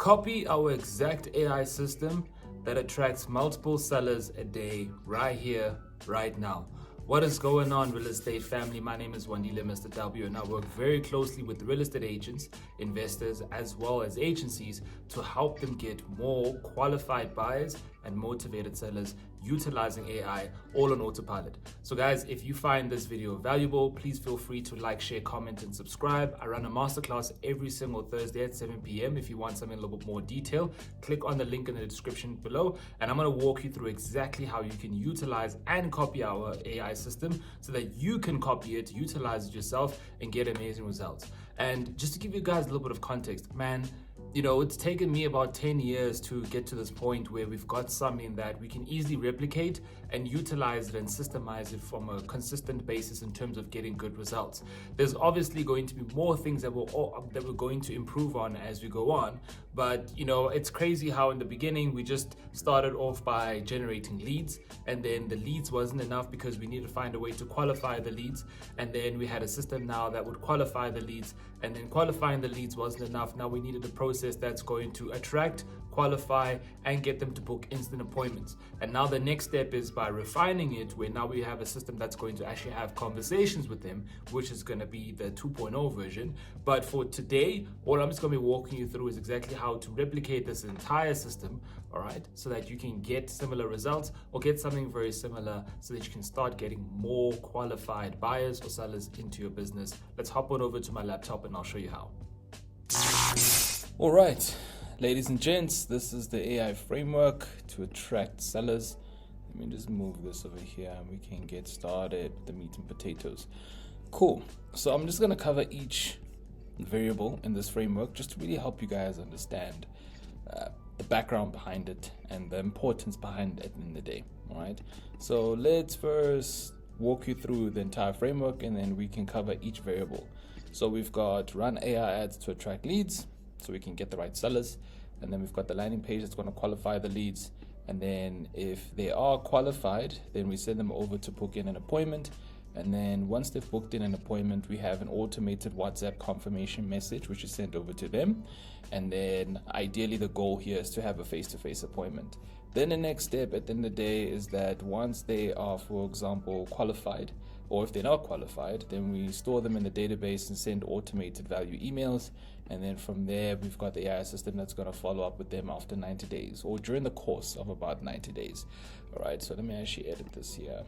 Copy our exact AI system that attracts multiple sellers a day right here, right now. What is going on, real estate family? My name is Wandile Mr. W, and I work very closely with real estate agents, investors, as well as agencies to help them get more qualified buyers and motivated sellers utilizing AI all on autopilot. So guys, if you find this video valuable, please feel free to like, share, comment, and subscribe. I run a masterclass every single Thursday at 7 p.m. If you want something a little bit more detail, click on the link in the description below, and I'm going to walk you through exactly how you can utilize and copy our AI system so that you can copy it, utilize it yourself, and get amazing results. And just to give you guys a little bit of context, man, you know, it's taken me about 10 years to get to this point where we've got something that we can easily replicate and utilize it and systemize it from a consistent basis in terms of getting good results. There's obviously going to be more things that we're going to improve on as we go on, but you know, it's crazy how in the beginning we just started off by generating leads, and then the leads wasn't enough because we needed to find a way to qualify the leads, and then we had a system now that would qualify the leads, and then qualifying the leads wasn't enough. Now we needed a process that's going to attract, qualify, and get them to book instant appointments. And now the next step is by refining it, where now we have a system that's going to actually have conversations with them, which is going to be the 2.0 version. But for today, all I'm just going to be walking you through is exactly how to replicate this entire system, all right, so that you can get similar results or get something very similar so that you can start getting more qualified buyers or sellers into your business. Let's hop on over to my laptop and I'll show you how. All right, ladies and gents, this is the AI framework to attract sellers. Let me just move this over here and we can get started with the meat and potatoes. Cool. So I'm just going to cover each variable in this framework just to really help you guys understand the background behind it and the importance behind it in the day. All right. So let's first walk you through the entire framework and then we can cover each variable. So we've got run AI ads to attract leads, so we can get the right sellers, and then we've got the landing page that's going to qualify the leads, and then if they are qualified, then we send them over to book in an appointment, and then once they've booked in an appointment, we have an automated WhatsApp confirmation message which is sent over to them, and then ideally the goal here is to have a face-to-face appointment. Then the next step at the end of the day is that once they are, for example, qualified, or if they're not qualified, then we store them in the database and send automated value emails. And then from there, we've got the AI system that's going to follow up with them after 90 days or during the course of about 90 days. All right, so let me actually edit this here.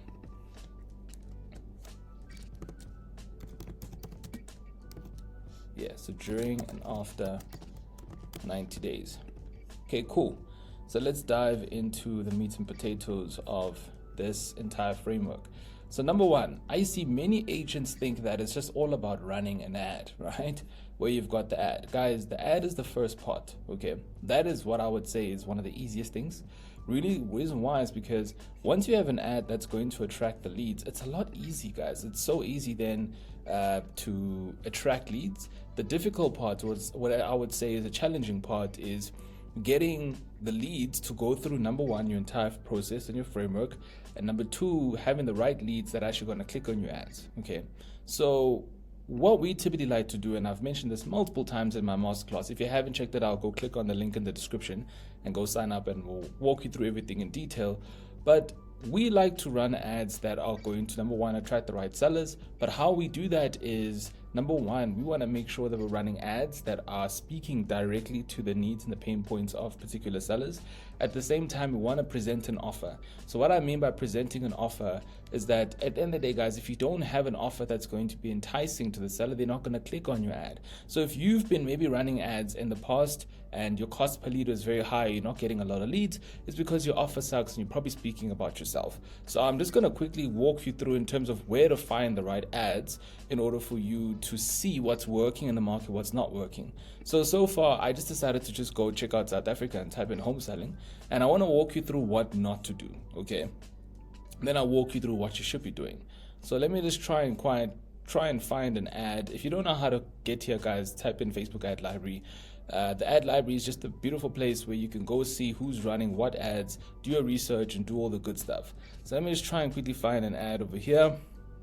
Yeah, so during and after 90 days. Okay, cool. So let's dive into the meat and potatoes of this entire framework. So number one, I see many agents think that it's just all about running an ad, right? Where you've got the ad. Guys, the ad is the first part, okay? That is what I would say is one of the easiest things. Really, the reason why is because once you have an ad that's going to attract the leads, it's a lot easy, guys. It's so easy then to attract leads. The difficult part, was what I would say is the challenging part, is getting the leads to go through, number one, your entire process and your framework, and number two, having the right leads that are actually going to click on your ads. Okay, so what we typically like to do, and I've mentioned this multiple times in my masterclass, if you haven't checked it out, go click on the link in the description and go sign up and we'll walk you through everything in detail. But we like to run ads that are going to, number one, attract the right sellers. But how we do that is, number one, we want to make sure that we're running ads that are speaking directly to the needs and the pain points of particular sellers. At the same time, we want to present an offer. So what I mean by presenting an offer is that at the end of the day, guys, if you don't have an offer that's going to be enticing to the seller, they're not going to click on your ad. So if you've been maybe running ads in the past and your cost per lead is very high, you're not getting a lot of leads, it's because your offer sucks and you're probably speaking about yourself. So I'm just going to quickly walk you through in terms of where to find the right ads in order for you to see what's working in the market, what's not working. So far, I just decided to just go check out South Africa and type in home selling, and I want to walk you through what not to do, okay? Then I'll walk you through what you should be doing. So let me just try and find an ad. If you don't know how to get here, guys, type in Facebook ad library. The ad library is just a beautiful place where you can go see who's running what ads, do your research, and do all the good stuff. So let me just try and quickly find an ad over here.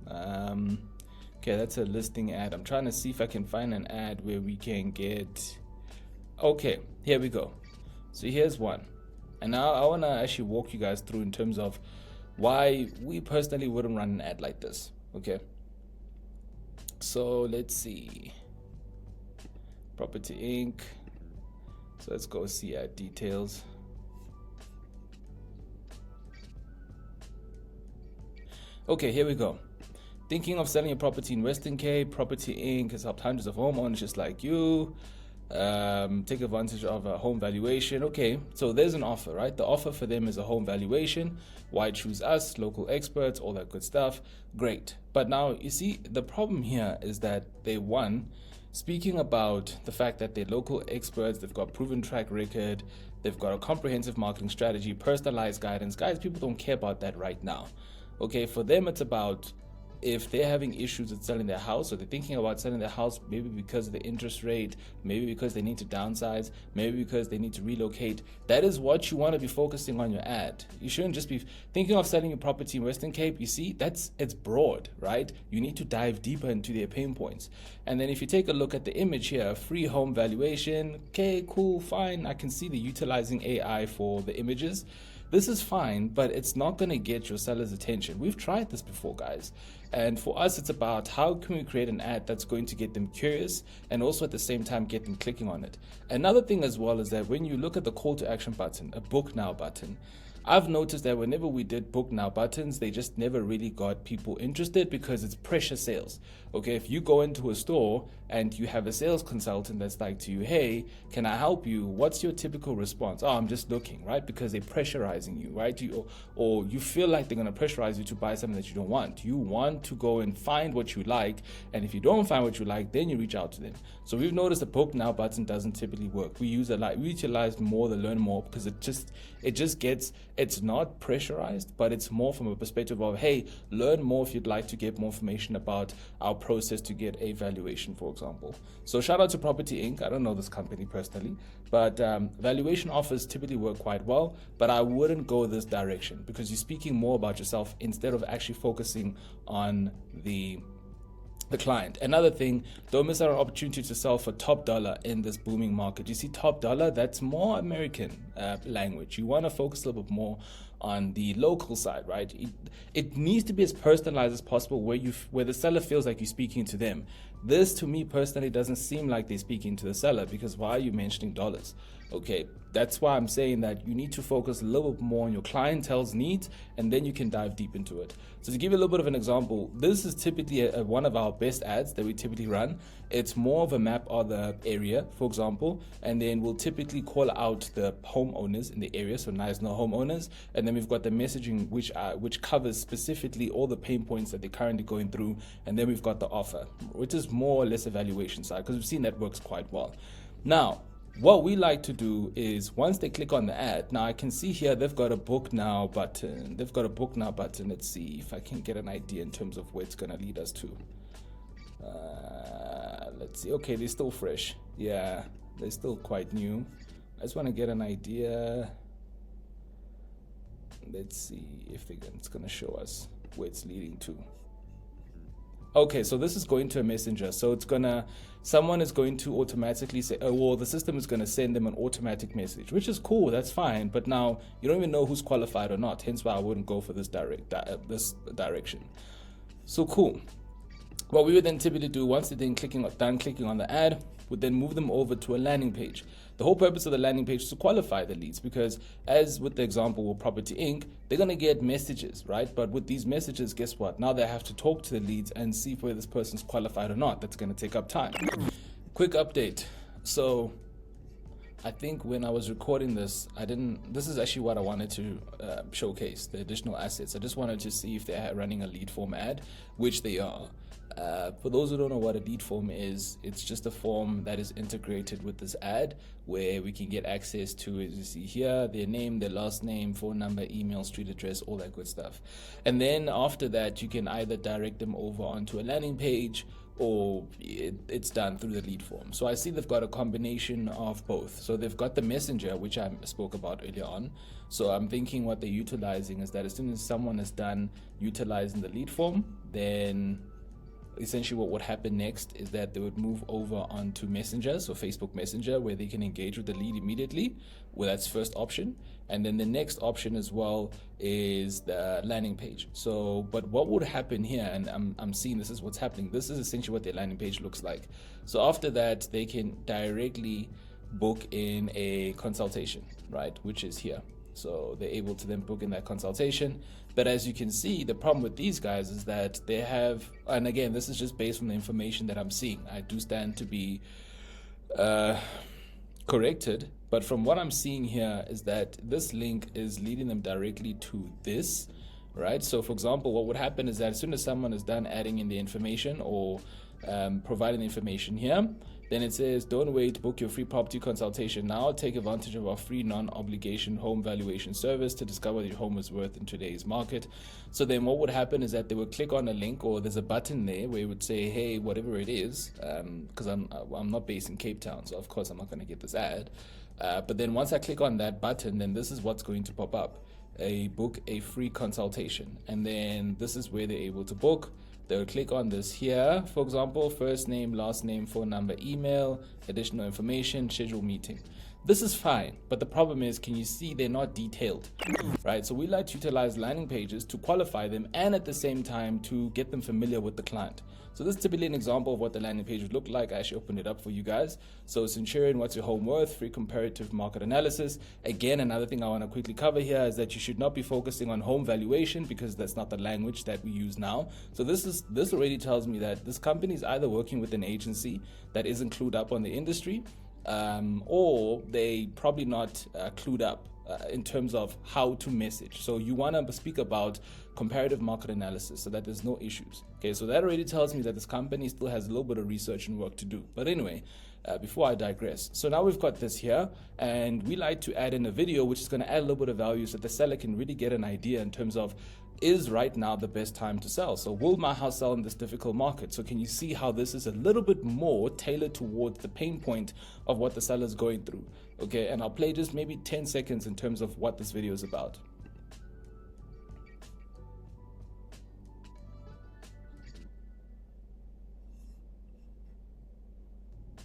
Okay, that's a listing ad. I'm trying to see if I can find an ad where we can get Okay, here we go. So here's one. And now I want to actually walk you guys through in terms of why we personally wouldn't run an ad like this. Okay. So let's see. Property Inc. So let's go see ad details. Okay, here we go. Thinking of selling a property in Western Cape, Property Inc. has helped hundreds of homeowners just like you. Take advantage of a home valuation. Okay, so there's an offer, right? The offer for them is a home valuation. Why choose us? Local experts, all that good stuff. Great. But now you see, the problem here is that they speaking about the fact that they're local experts, they've got proven track record, they've got a comprehensive marketing strategy, personalized guidance. Guys, people don't care about that right now. Okay, for them it's about if they're having issues with selling their house, or they're thinking about selling their house, maybe because of the interest rate, maybe because they need to downsize, maybe because they need to relocate. That is what you want to be focusing on your ad. You shouldn't just be thinking of selling your property in Western Cape. You see, it's broad, right? You need to dive deeper into their pain points. And then if you take a look at the image here, free home valuation. Okay, cool, fine. I can see the utilizing AI for the images. This is fine, but it's not going to get your seller's attention. We've tried this before, guys. And for us, it's about how can we create an ad that's going to get them curious and also at the same time get them clicking on it. Another thing as well is that when you look at the call to action button, a book now button, I've noticed that whenever we did book now buttons, they just never really got people interested because it's pressure sales. Okay, if you go into a store and you have a sales consultant that's like to you, hey, can I help you? What's your typical response? Oh, I'm just looking, right? Because they're pressurizing you, right? Or you feel like they're going to pressurize you to buy something that you don't want. You want to go and find what you like. And if you don't find what you like, then you reach out to them. So we've noticed the book now button doesn't typically work. We utilize more the learn more because it just gets, it's not pressurized, but it's more from a perspective of, hey, learn more if you'd like to get more information about our process to get a valuation, for example. So shout out to Property Inc. I don't know this company personally, but valuation offers typically work quite well, but I wouldn't go this direction because you're speaking more about yourself instead of actually focusing on the client. Another thing, don't miss out on an opportunity to sell for top dollar in this booming market. You see, top dollar, that's more American language. You want to focus a little bit more on the local side, right? It needs to be as personalized as possible where the seller feels like you're speaking to them. This, to me personally, doesn't seem like they're speaking to the seller because why are you mentioning dollars? Okay, that's why I'm saying that you need to focus a little bit more on your clientele's needs and then you can dive deep into it. So to give you a little bit of an example, this is typically one of our best ads that we typically run. It's more of a map of the area, for example, and then we'll typically call out the homeowners in the area, so nice no homeowners, and then we've got the messaging which covers specifically all the pain points that they're currently going through, and then we've got the offer, which is more or less evaluation side because we've seen that works quite well. Now, what we like to do is once they click on the ad, now I can see here they've got a book now button. Let's see if I can get an idea in terms of where it's going to lead us to. Let's see. Okay, they're still fresh. Yeah, they're still quite new. I just want to get an idea. Let's see if it's going to show us where it's leading to. Okay, so this is going to a messenger. So someone is going to automatically say, oh, well, the system is going to send them an automatic message, which is cool. That's fine. But now you don't even know who's qualified or not. Hence why I wouldn't go for this direction. So cool. What we would then typically do once they're done clicking on the ad, would then move them over to a landing page. The whole purpose of the landing page is to qualify the leads because as with the example with Property Inc., they're going to get messages, right? But with these messages, guess what? Now they have to talk to the leads and see whether this person's qualified or not. That's going to take up time. Quick update. So I think when I was recording this, this is actually what I wanted to showcase, the additional assets. I just wanted to see if they're running a lead form ad, which they are. For those who don't know what a lead form is, it's just a form that is integrated with this ad where we can get access to, as you see here, their name, their last name, phone number, email, street address, all that good stuff. And then after that, you can either direct them over onto a landing page or it's done through the lead form. So I see they've got a combination of both. So they've got the messenger, which I spoke about earlier on. So I'm thinking what they're utilizing is that as soon as someone is done utilizing the lead form, then essentially what would happen next is that they would move over onto Messenger, so Facebook Messenger, where they can engage with the lead immediately. Well, that's first option. And then the next option as well is the landing page. So, but what would happen here, and I'm seeing this is what's happening. This is essentially what their landing page looks like. So after that, they can directly book in a consultation, right, which is here. So they're able to then book in that consultation. But as you can see, the problem with these guys is that they have, and again, this is just based on the information that I'm seeing. I do stand to be corrected, but from what I'm seeing here is that this link is leading them directly to this, right? So for example, what would happen is that as soon as someone is done adding in the information or providing the information here, then it says, don't wait, book your free property consultation now. Take advantage of our free non-obligation home valuation service to discover what your home is worth in today's market. So then what would happen is that they would click on a link, or there's a button there where it would say, hey, whatever it is, because I'm not based in Cape Town, so of course I'm not going to get this ad. But then once I click on that button, then this is what's going to pop up. Book a free consultation. And then this is where they're able to book. They'll click on this here, for example, first name, last name, phone number, email, additional information, schedule meeting. This is fine, but the problem is, can you see they're not detailed, right? So we like to utilize landing pages to qualify them and at the same time to get them familiar with the client. So this is typically an example of what the landing page would look like. I actually opened it up for you guys. So Centurion, what's your home worth? Free comparative market analysis. Again, another thing I want to quickly cover here is that you should not be focusing on home valuation because that's not the language that we use now. So this already tells me that this company is either working with an agency that isn't clued up on the industry, or they probably not clued up in terms of how to message. So you want to speak about comparative market analysis so that there's no issues. Okay, so that already tells me that this company still has a little bit of research and work to do. But anyway, before I digress, so now we've got this here, and we like to add in a video which is going to add a little bit of value so the seller can really get an idea in terms of, is right now the best time to sell? So will my house sell in this difficult market? So can you see how this is a little bit more tailored towards the pain point of what the seller is going through? Okay, and I'll play just maybe 10 seconds in terms of what this video is about.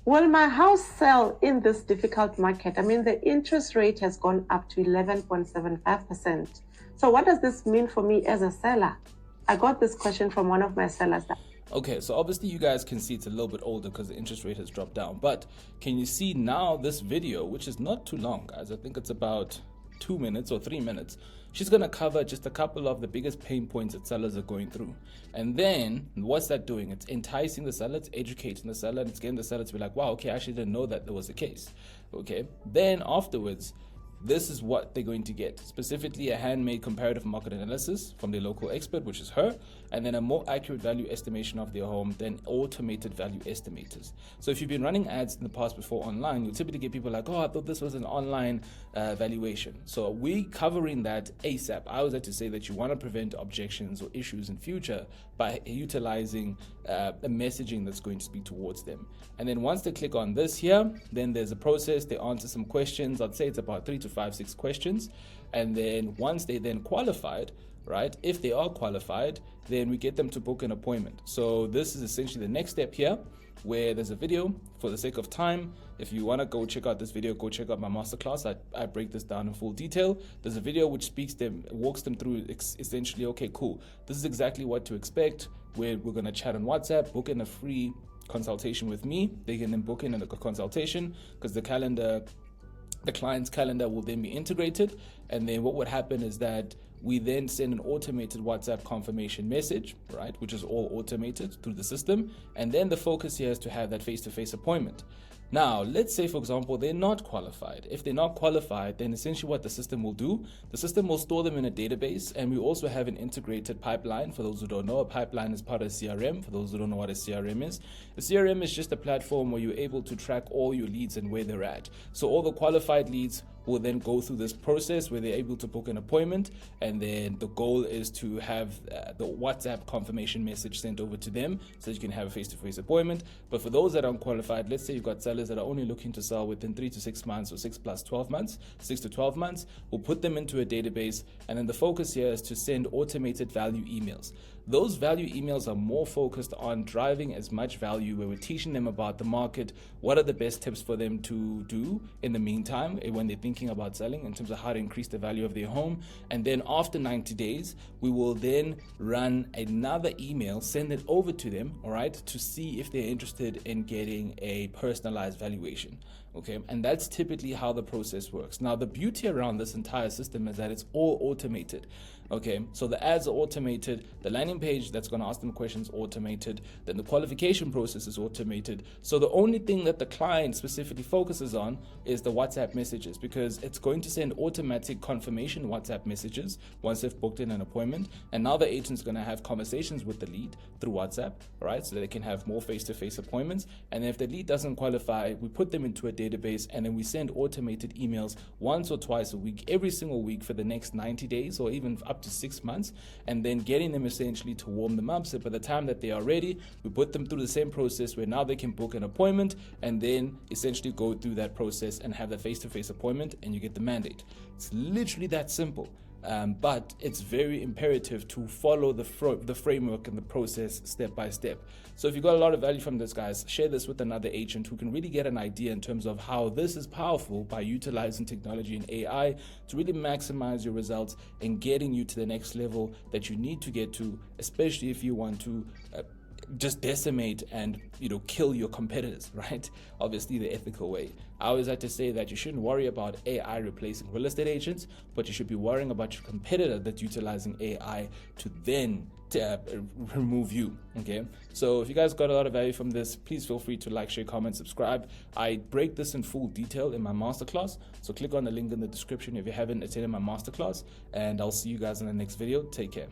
Will my house sell in this difficult market? I mean, the interest rate has gone up to 11.75%. So what does this mean for me as a seller? I got this question from one of my sellers. Okay, so obviously you guys can see it's a little bit older because the interest rate has dropped down. But can you see now this video, which is not too long, guys? I think it's about 2 minutes or 3 minutes. She's going to cover just a couple of the biggest pain points that sellers are going through. And then what's that doing? It's enticing the seller, it's educating the seller, and it's getting the seller to be like, wow, okay, I actually didn't know that was the case. Okay, then afterwards, this is what they're going to get. Specifically, a handmade comparative market analysis from their local expert, which is her, and then a more accurate value estimation of their home than automated value estimators. So if you've been running ads in the past before online, you'll typically get people like, oh, I thought this was an online valuation. So we covering that ASAP. I always like to say that you want to prevent objections or issues in future by utilizing a messaging that's going to be towards them. And then once they click on this here, then there's a process. They answer some questions. I'd say it's about 3 to 5, 6 questions. And then once they then qualified, right, if they are qualified, then we get them to book an appointment. So this is essentially the next step here, where there's a video. For the sake of time, if you want to go check out this video, go check out my masterclass. I break this down in full detail. There's a video which walks them through essentially, okay, cool, this is exactly what to expect. We're going to chat on WhatsApp, book in a free consultation with me. They can then book in a consultation because the client's calendar will then be integrated. And then what would happen is that we then send an automated WhatsApp confirmation message, right, which is all automated through the system. And then the focus here is to have that face-to-face appointment. Now, let's say, for example, they're not qualified. If they're not qualified, then essentially what the system will do, the system will store them in a database, and we also have an integrated pipeline. For those who don't know, a pipeline is part of CRM. For those who don't know what a CRM is, a CRM is just a platform where you're able to track all your leads and where they're at. So all the qualified leads will then go through this process where they're able to book an appointment, and then the goal is to have the WhatsApp confirmation message sent over to them so that you can have a face-to-face appointment. But for those that are unqualified, let's say you've got sellers that are only looking to sell within 3 to 6 months or 6 plus 12 months, 6 to 12 months, we'll put them into a database, and then the focus here is to send automated value emails. those value emails are more focused on driving as much value, where we're teaching them about the market, what are the best tips for them to do in the meantime when they're thinking about selling, in terms of how to increase the value of their home. And then after 90 days, we will then run another email, send it over to them, all right, to see if they're interested in getting a personalized valuation. Okay, and that's typically how the process works. Now, the beauty around this entire system is that it's all automated. Okay, so the ads are automated, the landing page that's going to ask them questions automated, then the qualification process is automated. So the only thing that the client specifically focuses on is the WhatsApp messages, because it's going to send automatic confirmation WhatsApp messages once they've booked in an appointment. And now the agent's going to have conversations with the lead through WhatsApp, right? So that they can have more face-to-face appointments. And if the lead doesn't qualify, we put them into a database, and then we send automated emails once or twice a week, every single week for the next 90 days or even up to 6 months, and then getting them essentially to warm them up. So by the time that they are ready, we put them through the same process where now they can book an appointment and then essentially go through that process and have the face-to-face appointment, and you get the mandate. It's literally that simple. But it's very imperative to follow the framework and the process step by step. So if you got a lot of value from this, guys, share this with another agent who can really get an idea in terms of how this is powerful by utilizing technology and AI to really maximize your results and getting you to the next level that you need to get to, especially if you want to just decimate and kill your competitors, right? Obviously the ethical way. I always like to say that you shouldn't worry about AI replacing real estate agents, but you should be worrying about your competitor that's utilizing AI to then remove you. Okay, so if you guys got a lot of value from this, please feel free to like, share, comment, subscribe. I break this in full detail in my masterclass, so click on the link in the description if you haven't attended my masterclass, and I'll see you guys in the next video. Take care.